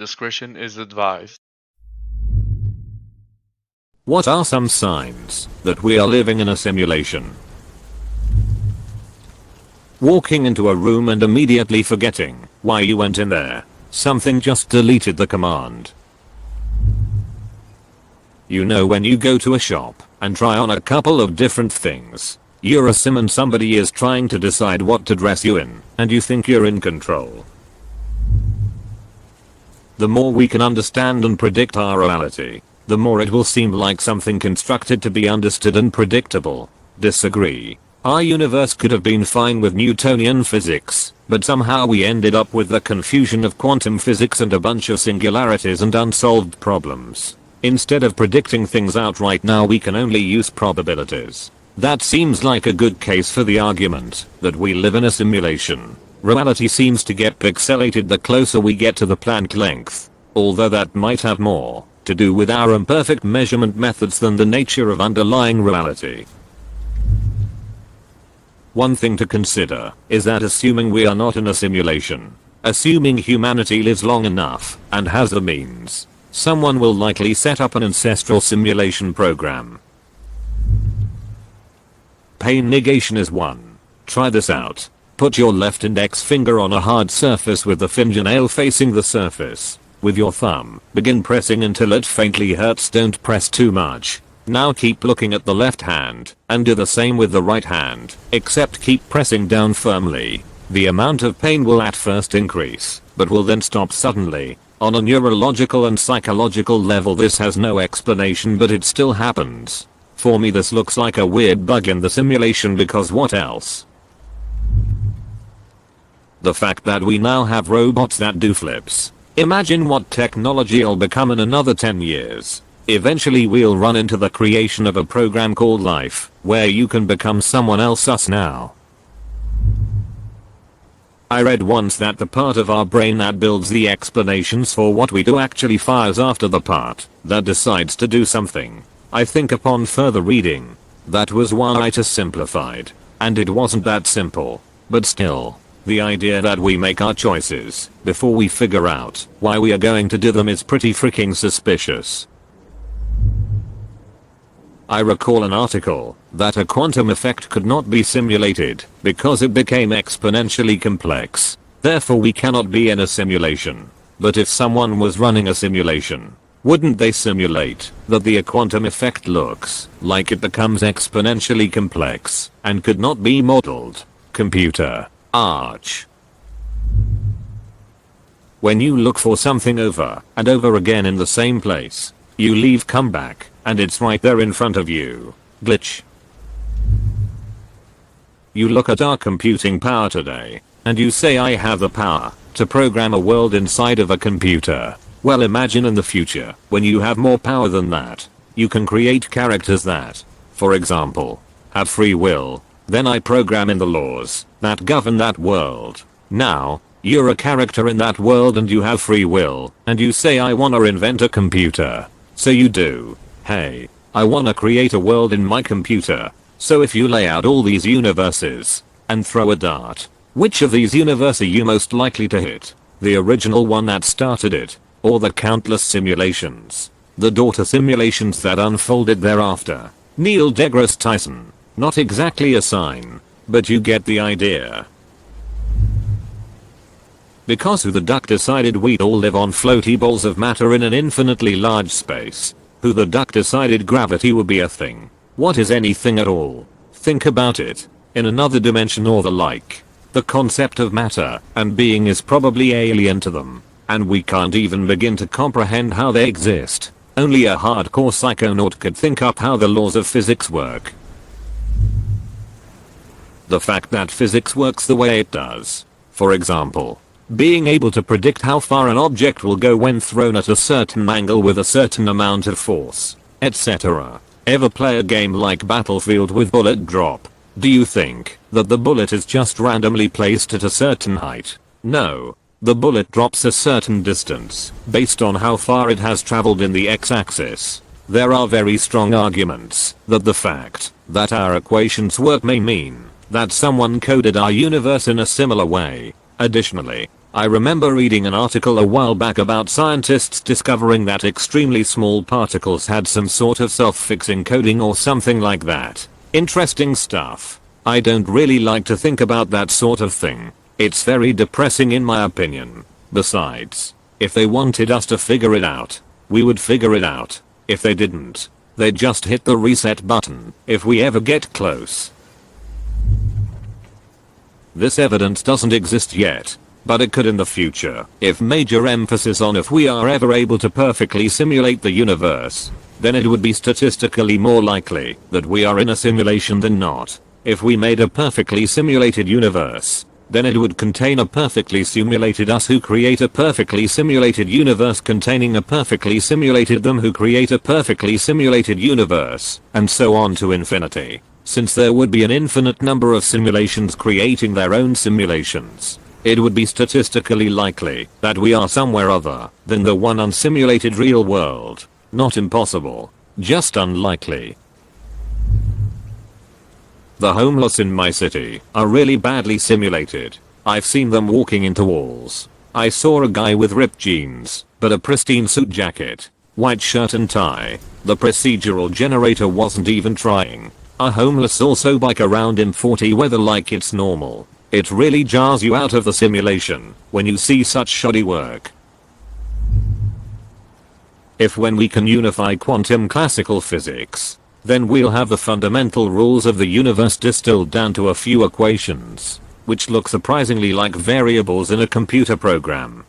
discretion is advised. What are some signs that we are living in a simulation? Walking into a room and immediately forgetting why you went in there. Something just deleted the command. You know, when you go to a shop and try on a couple of different things. You're a sim and somebody is trying to decide what to dress you in, and you think you're in control. The more we can understand and predict our reality, the more it will seem like something constructed to be understood and predictable. Disagree. Our universe could have been fine with Newtonian physics, but somehow we ended up with the confusion of quantum physics and a bunch of singularities and unsolved problems. Instead of predicting things outright, now we can only use probabilities. That seems like a good case for the argument that we live in a simulation. Reality seems to get pixelated the closer we get to the Planck length, although that might have more to do with our imperfect measurement methods than the nature of underlying reality. One thing to consider is that assuming we are not in a simulation, assuming humanity lives long enough and has the means, someone will likely set up an ancestral simulation program. Pain negation is one. Try this out. Put your left index finger on a hard surface with the fingernail facing the surface. With your thumb, begin pressing until it faintly hurts. Don't press too much. Now keep looking at the left hand, and do the same with the right hand, except keep pressing down firmly. The amount of pain will at first increase, but will then stop suddenly. On a neurological and psychological level this has no explanation, but it still happens. For me this looks like a weird bug in the simulation, because what else? The fact that we now have robots that do flips. Imagine what technology'll become in another 10 years. Eventually we'll run into the creation of a program called life, where you can become someone else. Us now. I read once that the part of our brain that builds the explanations for what we do actually fires after the part that decides to do something. I think upon further reading, that was why it is simplified, and it wasn't that simple, but still. The idea that we make our choices before we figure out why we are going to do them is pretty freaking suspicious. I recall an article that a quantum effect could not be simulated because it became exponentially complex. Therefore we cannot be in a simulation. But if someone was running a simulation, wouldn't they simulate that the quantum effect looks like it becomes exponentially complex and could not be modeled? Computer. Arch. When you look for something over and over again in the same place, you leave come back, and it's right there in front of you. Glitch. You look at our computing power today, and you say I have the power to program a world inside of a computer. Well, imagine in the future, when you have more power than that, you can create characters that, for example, have free will. Then I program in the laws that govern that world. Now, you're a character in that world and you have free will, and you say I wanna invent a computer. So you do. Hey, I wanna create a world in my computer. So if you lay out all these universes and throw a dart, which of these universes are you most likely to hit? The original one that started it, or the countless simulations? The daughter simulations that unfolded thereafter? Neil deGrasse Tyson. Not exactly a sign, but you get the idea. Because who the duck decided we'd all live on floaty balls of matter in an infinitely large space? Who the duck decided gravity would be a thing? What is anything at all? Think about it. In another dimension or the like. The concept of matter and being is probably alien to them, and we can't even begin to comprehend how they exist. Only a hardcore psychonaut could think up how the laws of physics work. The fact that physics works the way it does. For example, being able to predict how far an object will go when thrown at a certain angle with a certain amount of force, etc. Ever play a game like Battlefield with bullet drop? Do you think that the bullet is just randomly placed at a certain height? No. The bullet drops a certain distance based on how far it has traveled in the x-axis. There are very strong arguments that the fact that our equations work may mean that someone coded our universe in a similar way. Additionally, I remember reading an article a while back about scientists discovering that extremely small particles had some sort of self-fixing coding or something like that. Interesting stuff. I don't really like to think about that sort of thing. It's very depressing in my opinion. Besides, if they wanted us to figure it out, we would figure it out. If they didn't, they'd just hit the reset button if we ever get close. This evidence doesn't exist yet, but it could in the future, if major emphasis on if we are ever able to perfectly simulate the universe, then it would be statistically more likely that we are in a simulation than not. If we made a perfectly simulated universe, then it would contain a perfectly simulated us who create a perfectly simulated universe containing a perfectly simulated them who create a perfectly simulated universe, and so on to infinity, since there would be an infinite number of simulations creating their own simulations. It would be statistically likely that we are somewhere other than the one unsimulated real world. Not impossible, just unlikely. The homeless in my city are really badly simulated. I've seen them walking into walls. I saw a guy with ripped jeans, but a pristine suit jacket, white shirt and tie. The procedural generator wasn't even trying. A homeless also bike around in 40 weather like it's normal. It really jars you out of the simulation when you see such shoddy work. If when we can unify quantum classical physics, then we'll have the fundamental rules of the universe distilled down to a few equations, which look surprisingly like variables in a computer program.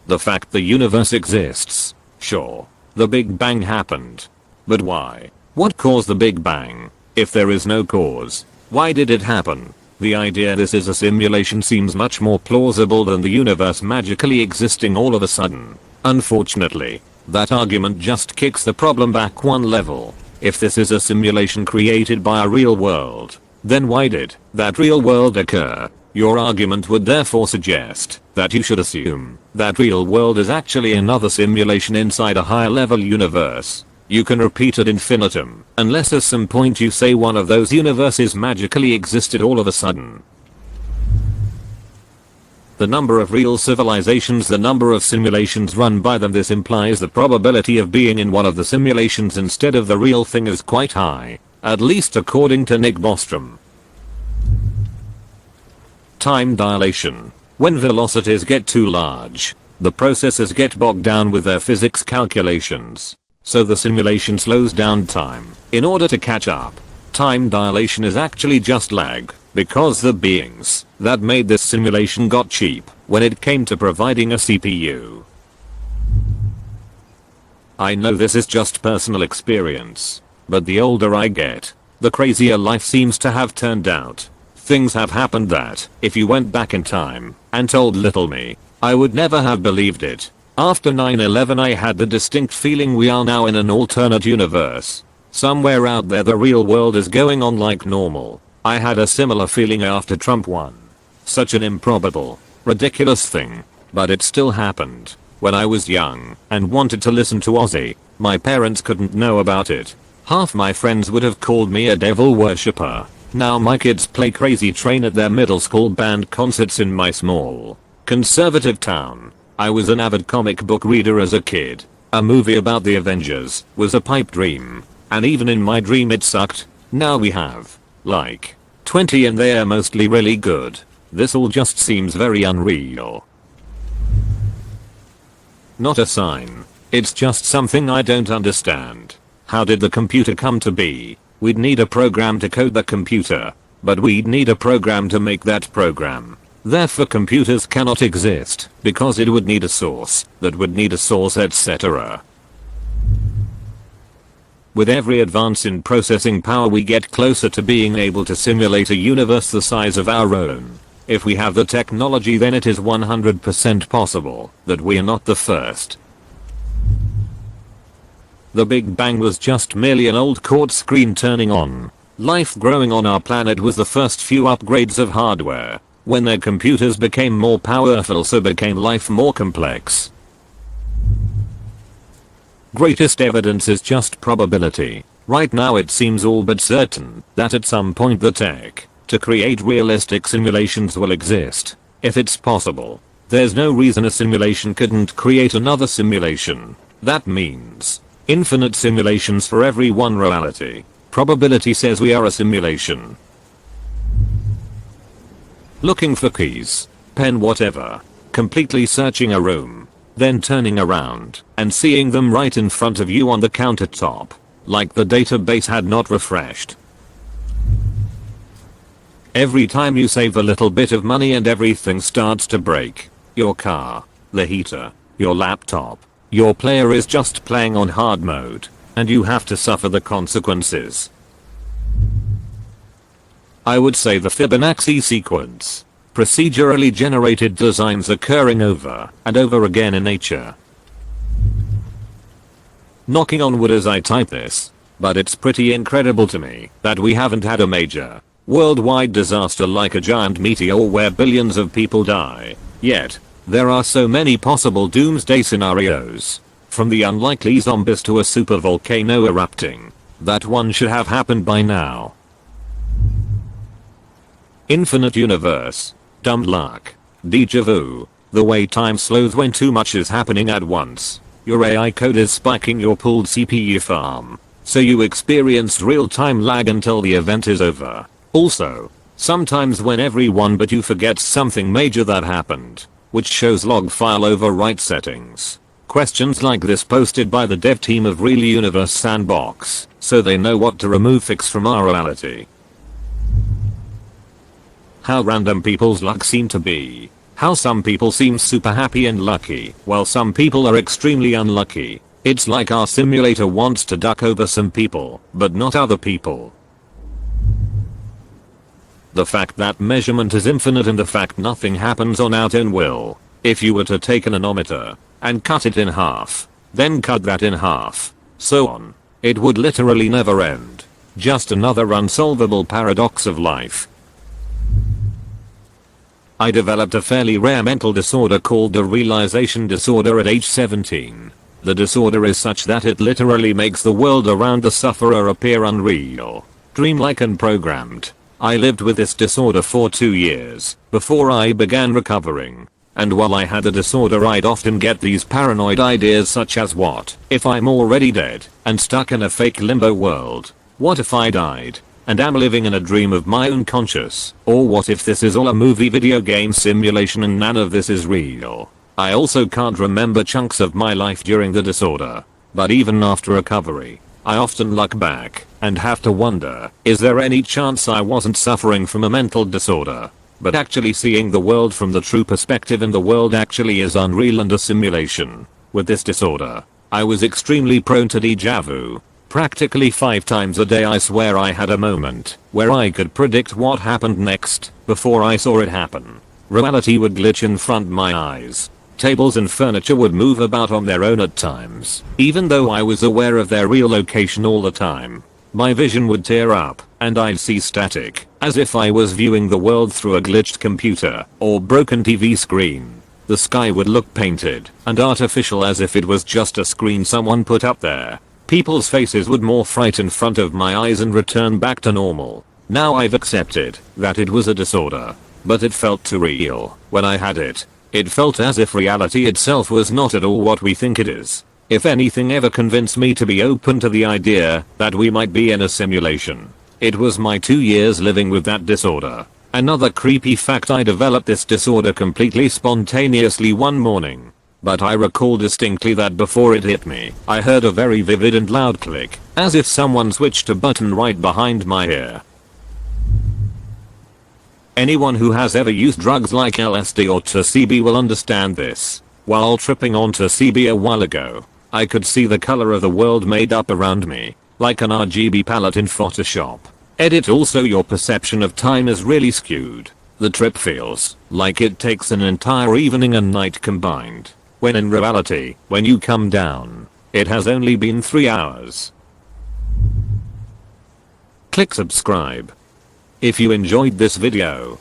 The fact the universe exists, sure, the Big Bang happened. But why? What caused the Big Bang? If there is no cause, why did it happen? The idea this is a simulation seems much more plausible than the universe magically existing all of a sudden. Unfortunately, that argument just kicks the problem back one level. If this is a simulation created by a real world, then why did that real world occur? Your argument would therefore suggest that you should assume that real world is actually another simulation inside a higher level universe. You can repeat ad infinitum, unless at some point you say one of those universes magically existed all of a sudden. The number of real civilizations, the number of simulations run by them, this implies the probability of being in one of the simulations instead of the real thing is quite high, at least according to Nick Bostrom. Time dilation. When velocities get too large, the processors get bogged down with their physics calculations, so the simulation slows down time in order to catch up. Time dilation is actually just lag, because the beings that made this simulation got cheap when it came to providing a CPU. I know this is just personal experience, but the older I get, the crazier life seems to have turned out. Things have happened that, if you went back in time and told little me, I would never have believed it. After 9/11 I had the distinct feeling we are now in an alternate universe. Somewhere out there the real world is going on like normal. I had a similar feeling after Trump won. Such an improbable, ridiculous thing, but it still happened. When I was young and wanted to listen to Ozzy, my parents couldn't know about it. Half my friends would have called me a devil worshipper. Now my kids play Crazy Train at their middle school band concerts in my small, conservative town. I was an avid comic book reader as a kid. A movie about the Avengers was a pipe dream, and even in my dream it sucked. Now we have, like, 20 and they're mostly really good. This all just seems very unreal. Not a sign. It's just something I don't understand. How did the computer come to be? We'd need a program to code the computer, but we'd need a program to make that program. Therefore computers cannot exist, because it would need a source, that would need a source, etc. With every advance in processing power we get closer to being able to simulate a universe the size of our own. If we have the technology, then it is 100% possible that we are not the first. The Big Bang was just merely an old court screen turning on. Life growing on our planet was the first few upgrades of hardware. When their computers became more powerful, so became life more complex. Greatest evidence is just probability. Right now it seems all but certain that at some point the tech to create realistic simulations will exist. If it's possible, there's no reason a simulation couldn't create another simulation. That means infinite simulations for every one reality. Probability says we are a simulation. Looking for keys, pen, whatever. Completely searching a room, then turning around and seeing them right in front of you on the countertop. Like the database had not refreshed. Every time you save a little bit of money and everything starts to break. Your car, the heater, your laptop. Your player is just playing on hard mode, and you have to suffer the consequences. I would say the Fibonacci sequence. Procedurally generated designs occurring over and over again in nature. Knocking on wood as I type this, but it's pretty incredible to me that we haven't had a major worldwide disaster like a giant meteor where billions of people die. Yet, there are so many possible doomsday scenarios. From the unlikely zombies to a supervolcano erupting. That one should have happened by now. Infinite universe. Dumb luck. Deja vu. The way time slows when too much is happening at once. Your AI code is spiking your pooled CPU farm. So you experienced real-time lag until the event is over. Also, sometimes when everyone but you forgets something major that happened, which shows log file overwrite settings. Questions like this posted by the dev team of Real Universe Sandbox, so they know what to remove fix from our reality. How random people's luck seem to be. How some people seem super happy and lucky, while some people are extremely unlucky. It's like our simulator wants to duck over some people, but not other people. The fact that measurement is infinite and the fact nothing happens on our own will. If you were to take an nanometer and cut it in half, then cut that in half, so on, it would literally never end. Just another unsolvable paradox of life. I developed a fairly rare mental disorder called the realization disorder at age 17. The disorder is such that it literally makes the world around the sufferer appear unreal, dreamlike and programmed. I lived with this disorder for 2 years before I began recovering. And while I had the disorder, I'd often get these paranoid ideas such as, what if I'm already dead and stuck in a fake limbo world? What if I died and am living in a dream of my own conscious? Or what if this is all a movie video game simulation and none of this is real? I also can't remember chunks of my life during the disorder. But even after recovery, I often look back and have to wonder, is there any chance I wasn't suffering from a mental disorder, but actually seeing the world from the true perspective and the world actually is unreal and a simulation? With this disorder, I was extremely prone to deja vu. Practically 5 times a day I swear I had a moment where I could predict what happened next before I saw it happen. Reality would glitch in front of my eyes. Tables and furniture would move about on their own at times, even though I was aware of their real location all the time. My vision would tear up, and I'd see static, as if I was viewing the world through a glitched computer or broken TV screen. The sky would look painted and artificial as if it was just a screen someone put up there. People's faces would morph right in front of my eyes and return back to normal. Now I've accepted that it was a disorder, but it felt too real when I had it. It felt as if reality itself was not at all what we think it is. If anything ever convinced me to be open to the idea that we might be in a simulation, it was my 2 years living with that disorder. Another creepy fact: I developed this disorder completely spontaneously one morning. But I recall distinctly that before it hit me, I heard a very vivid and loud click, as if someone switched a button right behind my ear. Anyone who has ever used drugs like LSD or TCB will understand this. While tripping on TCB a while ago, I could see the color of the world made up around me, like an RGB palette in Photoshop. Edit. Also, your perception of time is really skewed. The trip feels like it takes an entire evening and night combined, when in reality, when you come down, it has only been 3 hours. Click subscribe if you enjoyed this video.